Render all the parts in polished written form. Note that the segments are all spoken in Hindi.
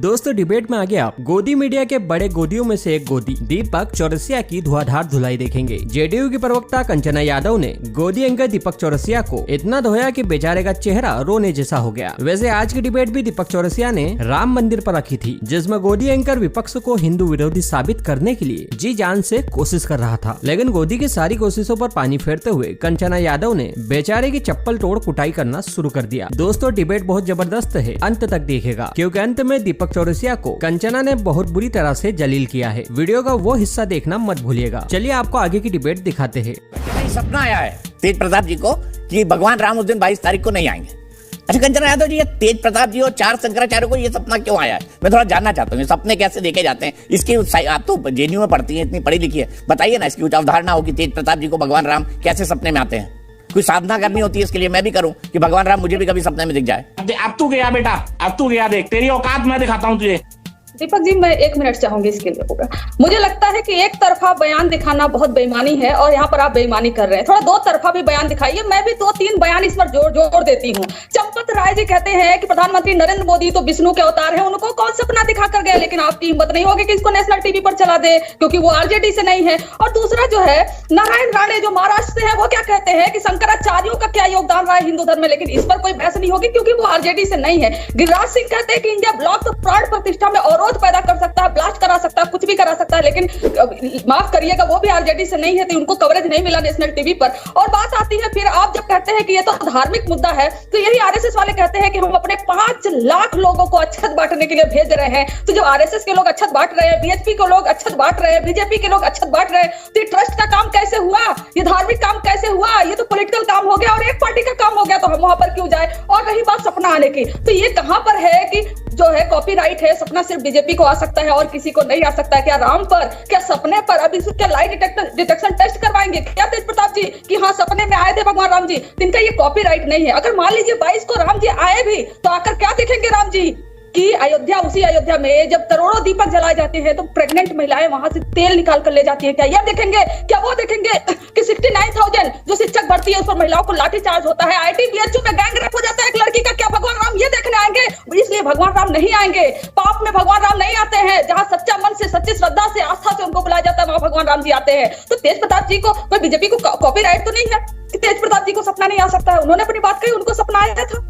दोस्तों डिबेट में आगे आप गोदी मीडिया के बड़े गोदियों में से एक गोदी दीपक चौरसिया की धुआंधार धुलाई देखेंगे। जेडीयू की प्रवक्ता कंचना यादव ने गोदी एंकर दीपक चौरसिया को इतना धोया कि बेचारे का चेहरा रोने जैसा हो गया। वैसे आज की डिबेट भी दीपक चौरसिया ने राम मंदिर पर रखी थी, जिसमें गोदी एंकर विपक्ष को हिंदू विरोधी साबित करने के लिए जी जान से कोशिश कर रहा था, लेकिन गोदी की सारी कोशिशों पर पानी फेरते हुए कंचना यादव ने बेचारे की चप्पल तोड़ कुटाई करना शुरू कर दिया। दोस्तों डिबेट बहुत जबरदस्त है, अंत तक देखेगा क्योंकि अंत में दीपक चौरसिया को कंचना ने बहुत बुरी तरह से जलील किया है। वीडियो का वो हिस्सा देखना मत भूलिएगा। चलिए आपको आगे की डिबेट दिखाते हैं। सपना आया है तेज प्रताप जी को कि भगवान राम उस दिन 22 तारीख को नहीं आएंगे। अच्छा कंचना यादव जी, ये तेज प्रताप जी और 4 शंकराचार्य को ये सपना क्यों आया है? मैं थोड़ा जानना चाहता हूँ, सपने कैसे देखे जाते हैं इसकी। आप तो जेएनयू में पढ़ती हैं, इतनी पढ़ी लिखी है, बताइए ना इसकी कुछ अवधारणा हो कि तेज प्रताप जी को भगवान राम कैसे सपने में आते हैं। कोई साधना करनी होती है इसके लिए, मैं भी करूं कि भगवान राम मुझे भी कभी सपने में दिख जाए। अब तू गया बेटा, अब तू गया, देख तेरी औकात मैं दिखाता हूं तुझे। दीपक जी मैं 1 मिनट चाहूंगी इसके लिए होगा। मुझे लगता है कि एक तरफा बयान दिखाना बहुत बेईमानी है और यहाँ पर आप बेईमानी कर रहे हैं। थोड़ा 2 तरफा भी बयान दिखाइए। मैं भी 2-3 बयान इस पर जोड़ देती हूँ। चंपत राय जी कहते हैं कि प्रधानमंत्री नरेंद्र मोदी तो विष्णु के अवतार है, उनको कौन सपना दिखा कर गए, लेकिन आपकी हिम्मत नहीं होगी कि इसको नेशनल टीवी पर चला दे क्योंकि वो आरजेडी से नहीं है। और दूसरा जो है नारायण राणे जो महाराष्ट्र से है, वो क्या कहते हैं कि शंकराचार्यों का क्या योगदान रहा है हिंदू धर्म में, लेकिन इस पर कोई बहस नहीं होगी क्योंकि वो आरजेडी से नहीं है। गिरिराज सिंह कहते हैं कि इंडिया ब्लॉक तो प्राण प्रतिष्ठा में अवरोध पैदा कर सकता है, ब्लास्ट करा सकता है, कुछ भी करा सकता है, लेकिन माफ करिएगा वो भी आरजेडी से नहीं है, तो उनको कवरेज नहीं मिला नेशनल टीवी पर। और बात आती है फिर आप जब कहते हैं कि ये तो धार्मिक मुद्दा है, तो यही आरएसएस वाले कहते हैं कि हम अपने 5 लाख लोगों को अच्छत बांटने के लिए भेज रहे हैं। तो जब आरएसएस के लोग अच्छत बांट रहे हैं, बीएचपी के लोग अच्छत बांट रहे हैं, बीजेपी के लोग अच्छत बांट रहे हैं, तो ये ट्रस्ट का काम कैसे हुआ? ये धार्मिक काम कैसे हुआ? ये तो पॉलिटिकल काम हो गया और एक पार्टी का काम हो गया, तो हम वहां पर क्यों जाए? और रही बात सपना आने की, तो ये कहां पर है कि जो है कॉपीराइट है, सपना सिर्फ बीजेपी को आ सकता है और किसी को नहीं आ सकता है। क्या राम पर, क्या सपने पर अभी क्या लाई डिटेक्शन टेस्ट करवाएंगे क्या तेज प्रताप जी कि हाँ सपने में आए थे भगवान राम जी? इनका ये कॉपीराइट नहीं है। अगर मान लीजिए 22 को राम जी आए भी तो आकर क्या देखेंगे राम जी कि अयोध्या, उसी अयोध्या में जब करोड़ों दीपक जलाए जाते हैं तो प्रेग्नेंट महिलाएं वहां से तेल निकाल कर ले जाती है। क्या यह देखेंगे? क्या वो देखेंगे कि 69,000 जो शिक्षक भर्ती है उस पर महिलाओं को लाठीचार्ज होता है, आईटीबीएचयू में गैंग रेप हो जाता है एक लड़की का? क्या भगवान राम ये देखने आएंगे? इसलिए भगवान राम नहीं आएंगे। पाप में भगवान राम नहीं आते हैं, जहां सच्चा मन से, सच्ची श्रद्धा से, आस्था से उनको बुलाया जाता है, वहां भगवान राम जी आते हैं। तो तेज प्रताप जी को, कोई बीजेपी को कॉपीराइट तो नहीं है कि तेज प्रताप जी को सपना नहीं आ सकता है? उन्होंने अपनी बात कही, उनको सपना आया था।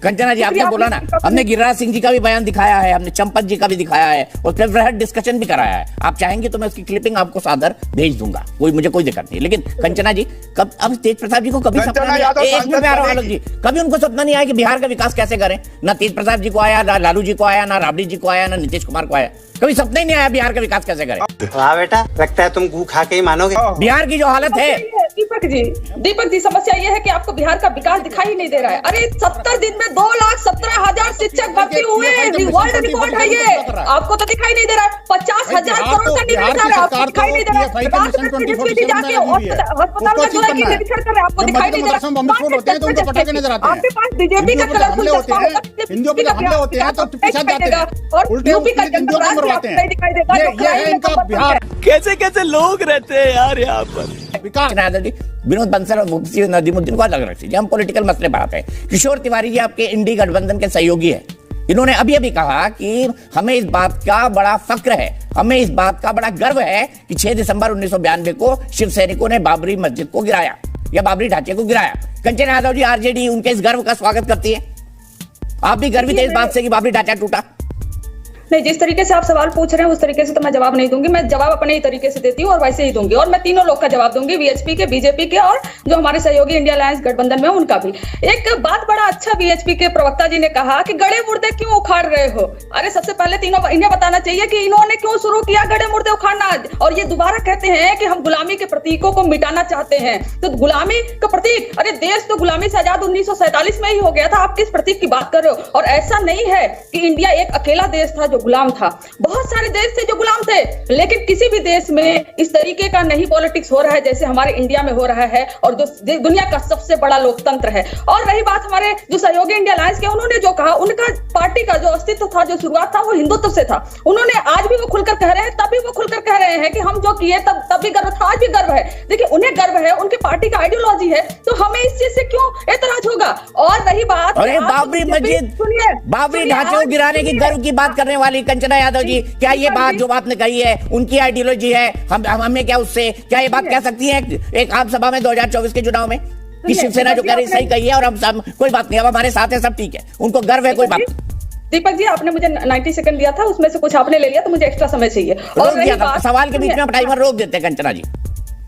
कंचना जी आपने बोला ना, हमने गिरिराज सिंह जी का भी बयान दिखाया है, हमने चंपत जी का भी दिखाया है और फिर वृहद डिस्कशन भी कराया है। आप चाहेंगे तो मैं उसकी क्लिपिंग आपको सादर भेज दूंगा, मुझे कोई दिक्कत नहीं। लेकिन कंचना जी कब, अब तेज प्रताप जी को कभी सपना नहीं आया, जी कभी उनको सपना नहीं आया कि बिहार का विकास कैसे करें? ना तेज प्रताप जी को आया, ना लालू जी को आया, ना राबड़ी जी को आया, ना नीतीश कुमार को आया। कभी सपना ही नहीं आया बिहार का विकास कैसे करें। वाह बेटा, लगता है तुम गू खा के ही मानोगे। बिहार की जो हालत है दीपक जी समस्या ये है कि आपको बिहार का विकास दिखाई नहीं दे रहा है। अरे 70 दिन में 2,17,000 शिक्षक भर्ती हुए, वर्ल्ड रिकॉर्ड है ये, आपको तो दिखाई नहीं दे रहा है। 50,000 करोड़ का निवेश है, आपको दिखाई नहीं दे रहा है। अस्पताल में जो है कि निरीक्षण कर रहे हैं, आपको दिखाई नहीं दे रहा। आपके पास बीजेपी का कलरफुल चश्मा और यूपी का दिखाई देगा। कैसे कैसे लोग रहते हैं यार यहाँ पर। विनोद बंसल और मुफ्ती नदीमुद्दीन को अलग रखिए, हम पॉलिटिकल मसले पर आते हैं। किशोर तिवारी जी आपके इंडी गठबंधन के सहयोगी है, इन्होंने अभी अभी कहा कि हमें इस बात का बड़ा फक्र है, हमें इस बात का बड़ा गर्व है कि 6 दिसंबर 1992 को शिव सैनिकों ने बाबरी मस्जिद को गिराया या बाबरी ढांचे को गिराया। कंचना यादव जी आरजेडी उनके इस गर्व का स्वागत करती है। आप भी गर्वित है इस बात से कि बाबरी ढांचा टूटा? नहीं, जिस तरीके से आप सवाल पूछ रहे हैं उस तरीके से तो मैं जवाब नहीं दूंगी। मैं जवाब अपने ही तरीके से देती हूँ और वैसे ही दूंगी, और मैं तीनों लोग का जवाब दूंगी, वीएचपी के, बीजेपी के और जो हमारे सहयोगी इंडिया अलायंस गठबंधन में उनका भी। एक बात बड़ा अच्छा वीएचपी के प्रवक्ता जी ने कहा कि गड़े मुर्दे क्यों उखाड़ रहे हो। अरे सबसे पहले तीनों इन्हें बताना चाहिए कि इन्होंने क्यों शुरू किया गड़े मुर्दे उखाड़ना। और ये दोबारा कहते हैं कि हम गुलामी के प्रतीकों को मिटाना चाहते हैं। तो गुलामी का प्रतीक, अरे देश तो गुलामी से आजाद 1947 में ही हो गया था, आप किस प्रतीक की बात कर रहे हो? और ऐसा नहीं है कि इंडिया एक अकेला देश था जो गुलाम था, बहुत सारे देश थे जो गुलाम थे, लेकिन किसी भी देश में इस तरीके का नहीं पॉलिटिक्स हो रहा है जैसे हमारे इंडिया में हो रहा है, और जो दुनिया का सबसे बड़ा लोकतंत्र है। और रही बात हमारे जो सहयोगी इंडिया अलायंस के, उन्होंने जो कहा, उनका पार्टी का जो अस्तित्व था, जो शुरुआत था, वो हिंदुत्व से था। उन्होंने आज भी वो खुलकर कह रहे हैं, तभी वो खुलकर कह रहे हैं कि हम जो किए तब भी गर्व था, आज भी गर्व है। देखिए उन्हें गर्व है, उनकी पार्टी का आइडियोलॉजी है, तो हमें इस चीज से क्यों एतराज होगा? और रही बात बाबरी मस्जिद, बाबरी ढांचे को गिराने की गर्व की बात करने सवाल ही कंचना यादव जी, क्या ये बात जो आपने कही है उनकी आइडियोलॉजी है? हमें क्या उससे, क्या ये बात कह सकती है एक आम सभा में 2024 के चुनाव में कि शिवसेना जो कह रही सही कही है और हम कोई बात नहीं, अब हमारे साथ है, सब ठीक है, उनको गर्व है, कोई बात नहीं। दीपक जी, आपने मुझे 90 सेकंड दिया था, उसमें से कुछ आपने ले लिया तो मुझे एक्स्ट्रा समय चाहिए। और सवाल के बीच में टाइमर रोक देते हैं कंचना जी।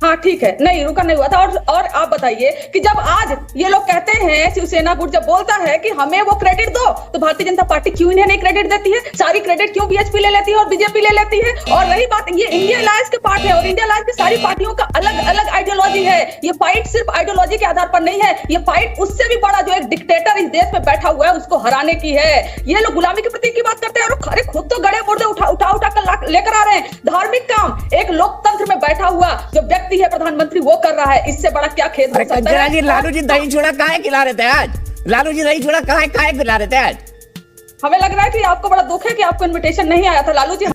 हाँ ठीक है, नहीं रुका नहीं हुआ था। और आप बताइए कि जब आज ये लोग कहते हैं, शिवसेना गुट जब बोलता है कि हमें वो क्रेडिट दो, तो भारतीय जनता पार्टी क्यों इन्हें नहीं क्रेडिट देती है? सारी क्रेडिट क्यों बीएचपी ले लेती है और बीजेपी ले लेती है? और रही बात, ये इंडिया अलायंस के पार्ट है और इंडिया अलायंस की सारी पार्टियों का अलग अलग आइडियोलॉजी है। ये फाइट सिर्फ आइडियोलॉजी के आधार पर नहीं है, ये फाइट उससे भी बड़ा जो एक डिक्टेटर इस देश में बैठा हुआ है उसको हराने की है। ये लोग गुलामी के प्रतीक की बात करते हैं और अरे खुद तो गड़े मुर्दे उठा कर लेकर आ रहे हैं। धार्मिक काम एक लोकतंत्र में बैठा हुआ जो व्यक्ति है प्रधानमंत्री वो कर रहा है, इससे बड़ा क्या खेद हो सकता है? जी, लालू जी दही चूड़ा काहे खिला रहे थे आज? लालू जी दही चूड़ा काहे खिला रहे थे आज? हमें लग रहा है कि आपको बड़ा दुख है कि आपको इनविटेशन नहीं आया था लालू जी।